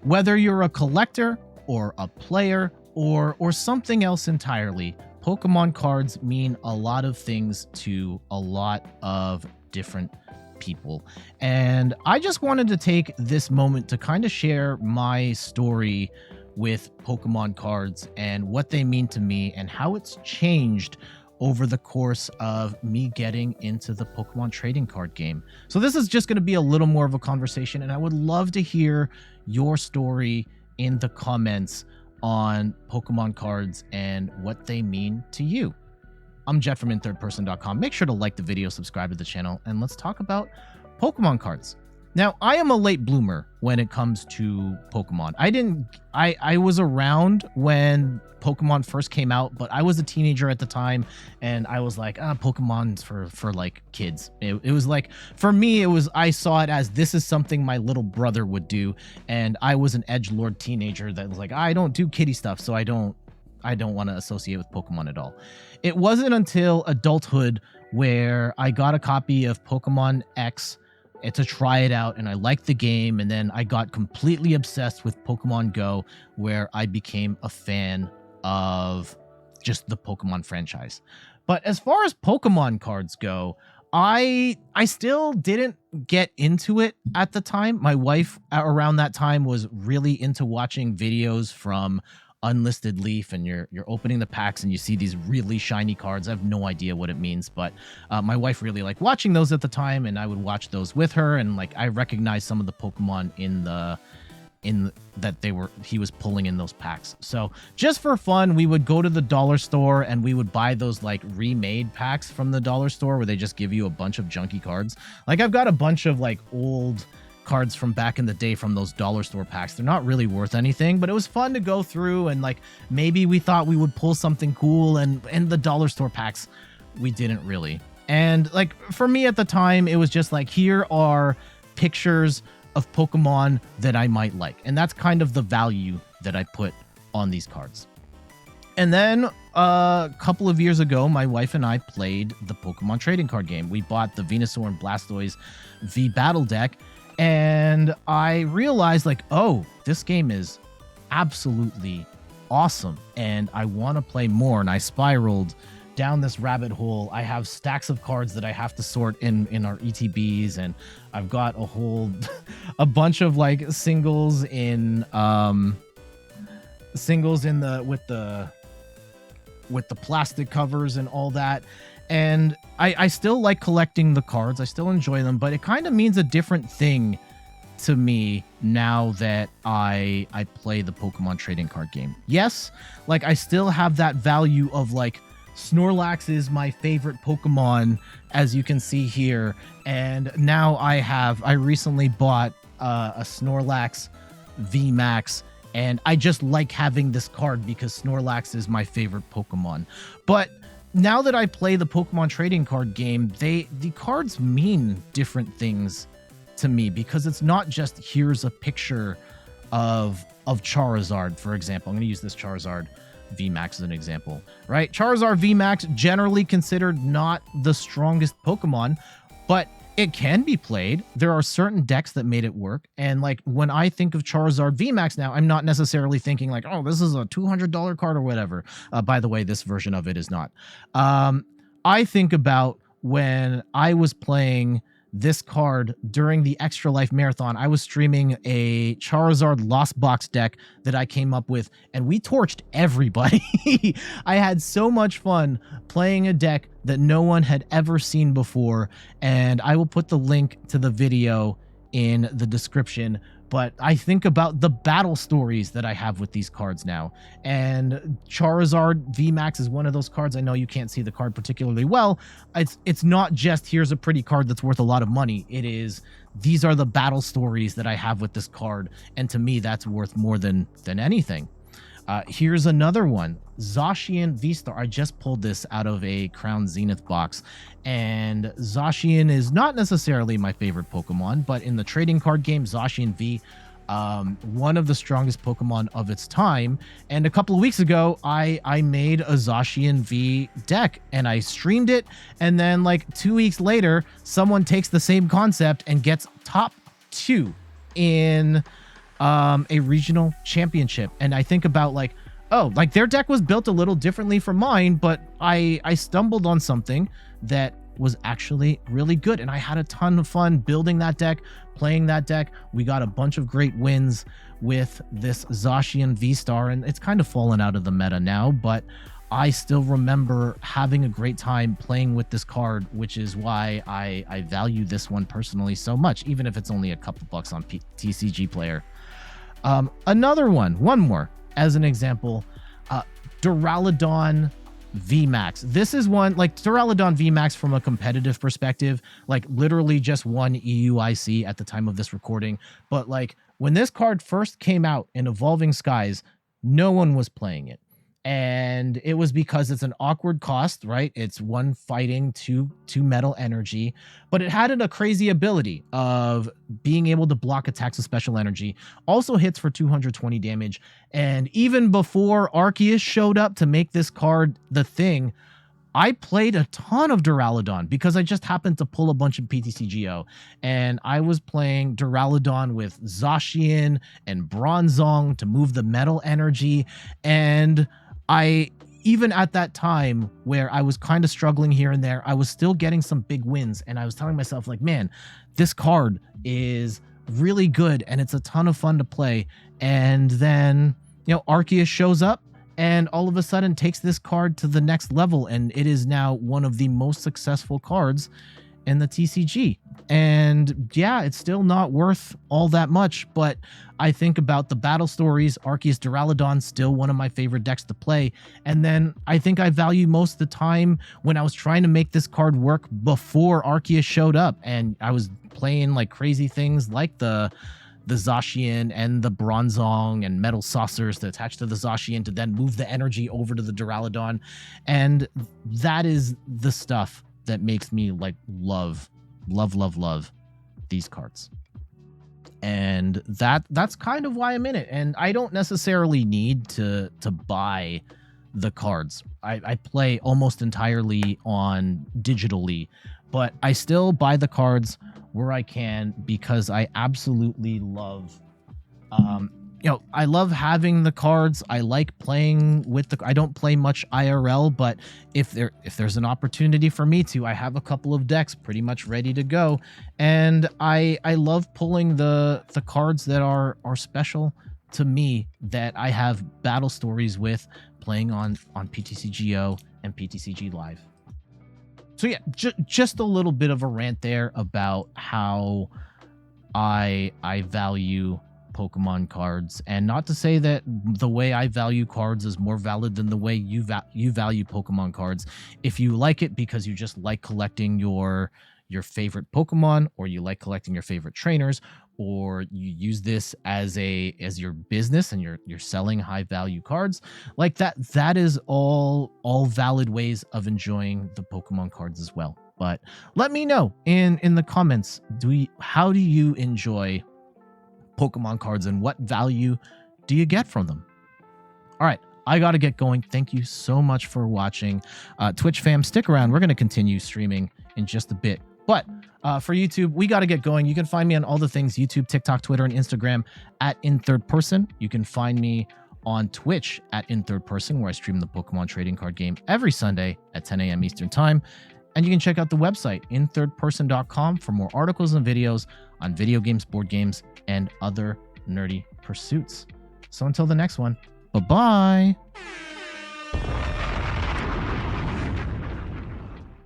Whether you're a collector or a player or something else entirely, Pokemon cards mean a lot of things to a lot of different people. And I just wanted to take this moment to kind of share my story with Pokemon cards and what they mean to me and how it's changed over the course of me getting into the Pokemon trading card game. So this is just going to be a little more of a conversation, and I would love to hear your story in the comments on Pokemon cards and what they mean to you. I'm Jet from inthirdperson.com. Make sure to like the video, subscribe to the channel, and let's talk about Pokemon cards. Now, I am a late bloomer when it comes to Pokemon. I was around when Pokemon first came out, but I was a teenager at the time, and I was like, Pokemon's for like kids. It was like, for me, I saw it as this is something my little brother would do, and I was an edgelord teenager that was like, I don't do kiddie stuff, so I don't want to associate with Pokemon at all. It wasn't until adulthood where I got a copy of Pokemon X to try it out, and I liked the game, and then I got completely obsessed with Pokemon Go, where I became a fan of just the Pokemon franchise. But as far as Pokemon cards go, I still didn't get into it at the time. My wife around that time was really into watching videos from Unlisted Leaf, and you're opening the packs and you see these really shiny cards. I have no idea what it means, but my wife really liked watching those at the time, and I would watch those with her, and like I recognized some of the Pokemon he was pulling in those packs. So just for fun, we would go to the dollar store and we would buy those like remade packs from the dollar store where they just give you a bunch of junky cards. Like I've got a bunch of like old cards from back in the day from those dollar store packs. They're not really worth anything, but it was fun to go through, and like maybe we thought we would pull something cool, and in the dollar store packs we didn't really. And like for me at the time, it was just like, here are pictures of Pokemon that I might like, and that's kind of the value that I put on these cards. And then a couple of years ago, my wife and I played the Pokemon trading card game. We bought the Venusaur and Blastoise V Battle deck, and I realized like, oh, this game is absolutely awesome, and I want to play more. And I spiraled down this rabbit hole. I have stacks of cards that I have to sort in our ETBs, and I've got a bunch of like singles in with the plastic covers and all that. And I still like collecting the cards. I still enjoy them, but it kind of means a different thing to me now that I play the Pokemon trading card game. Yes, like I still have that value of like, Snorlax is my favorite Pokemon, as you can see here. And now I recently bought a Snorlax VMAX, and I just like having this card because Snorlax is my favorite Pokemon. But now that I play the Pokemon trading card game, the cards mean different things to me, because it's not just here's a picture of Charizard, for example. I'm going to use this Charizard VMAX as an example, right? Charizard VMAX, generally considered not the strongest Pokemon, but it can be played. There are certain decks that made it work. And like when I think of Charizard VMAX now, I'm not necessarily thinking like, oh, this is a $200 card or whatever. By the way, this version of it is not. I think about when I was playing this card during the Extra Life Marathon. I was streaming a Charizard Lost Box deck that I came up with, and we torched everybody. I had so much fun playing a deck that no one had ever seen before, and I will put the link to the video in the description. But I think about the battle stories that I have with these cards now. And Charizard VMAX is one of those cards. I know you can't see the card particularly well. It's not just here's a pretty card that's worth a lot of money. It is, these are the battle stories that I have with this card. And to me, that's worth more than anything. Here's another one, Zacian V-Star. I just pulled this out of a Crown Zenith box, and Zacian is not necessarily my favorite Pokemon, but in the trading card game, Zacian V, one of the strongest Pokemon of its time. And a couple of weeks ago, I made a Zacian V deck, and I streamed it, and then like 2 weeks later, someone takes the same concept and gets top 2 in a regional championship. And I think about like, oh, like their deck was built a little differently from mine, but I stumbled on something that was actually really good. And I had a ton of fun building that deck, playing that deck. We got a bunch of great wins with this Zacian V-Star, and it's kind of fallen out of the meta now, but I still remember having a great time playing with this card, which is why I value this one personally so much, even if it's only a couple bucks on TCG Player. Another one more as an example, Duraludon VMAX. This is one, like Duraludon VMAX from a competitive perspective, like literally just won EUIC at the time of this recording. But like when this card first came out in Evolving Skies, no one was playing it. And it was because it's an awkward cost, right? It's one fighting, two metal energy, but it had a crazy ability of being able to block attacks with special energy, also hits for 220 damage. And even before Arceus showed up to make this card the thing, I played a ton of Duraludon because I just happened to pull a bunch of PTCGO, and I was playing Duraludon with Zacian and Bronzong to move the metal energy. And I, even at that time where I was kind of struggling here and there, I was still getting some big wins. And I was telling myself like, man, this card is really good and it's a ton of fun to play. And then, you know, Arceus shows up and all of a sudden takes this card to the next level. And it is now one of the most successful cards in the TCG. And yeah, it's still not worth all that much, but I think about the battle stories. Arceus Duraludon, still one of my favorite decks to play. And then I think I value most of the time when I was trying to make this card work before Arceus showed up, and I was playing like crazy things like the Zacian and the Bronzong and metal saucers to attach to the Zacian to then move the energy over to the Duraludon. And that is the stuff that makes me like love these cards. And that's kind of why I'm in it. And I don't necessarily need to buy the cards. I play almost entirely on digitally, but I still buy the cards where I can because I absolutely love you know, I love having the cards. I like playing with I don't play much IRL, but if there's an opportunity for me to, I have a couple of decks pretty much ready to go. And I love pulling the cards that are special to me, that I have battle stories with, playing on PTCGO and PTCG Live. So yeah, just a little bit of a rant there about how I value Pokemon cards, and not to say that the way I value cards is more valid than the way you value Pokemon cards. If you like it because you just like collecting your favorite Pokemon, or you like collecting your favorite trainers, or you use this as your business and you're selling high value cards like that is all valid ways of enjoying the Pokemon cards as well. But let me know in the comments, how do you enjoy Pokemon cards and what value do you get from them? All right, I gotta get going. Thank you so much for watching. Twitch fam, stick around. We're gonna continue streaming in just a bit. But for YouTube, we got to get going. You can find me on all the things: YouTube, TikTok, Twitter, and Instagram at In3rdPerson. You can find me on Twitch at In3rdPerson, where I stream the Pokemon trading card game every Sunday at 10 a.m. Eastern Time. And you can check out the website, in3rdperson.com, for more articles and videos on video games, board games, and other nerdy pursuits. So until the next one, bye-bye.